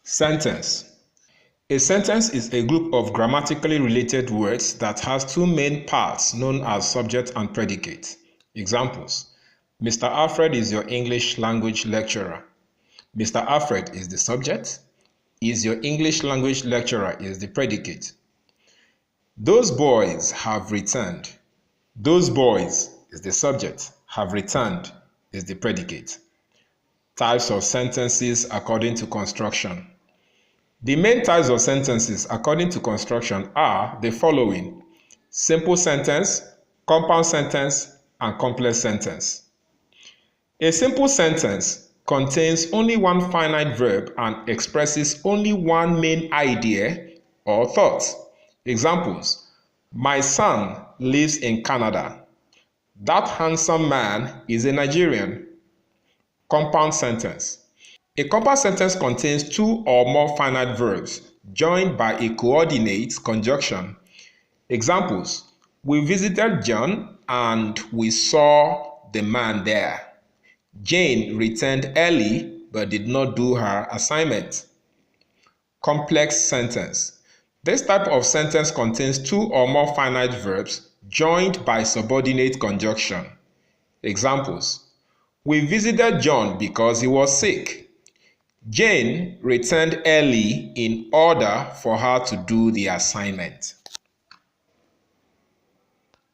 Sentence. A sentence is a group of grammatically related words that has two main parts known as subject and predicate. Examples: Mr. Alfred is your English language lecturer. Mr. Alfred is the subject. Is your English language lecturer is the predicate. Those boys have returned. Those boys is the subject. Have returned is the predicate. Types of sentences according to construction. The main types of sentences according to construction are the following: simple sentence, compound sentence, and complex sentence. A simple sentence contains only one finite verb and expresses only one main idea or thought. Examples: my son lives in Canada. That handsome man is a Nigerian. Compound sentence. A compound sentence contains two or more finite verbs joined by a coordinate conjunction. Examples: we visited John and we saw the man there. Jane returned early but did not do her assignment. Complex sentence. This type of sentence contains two or more finite verbs joined by subordinate conjunction. Examples: we visited John because he was sick. Jane returned early in order for her to do the assignment.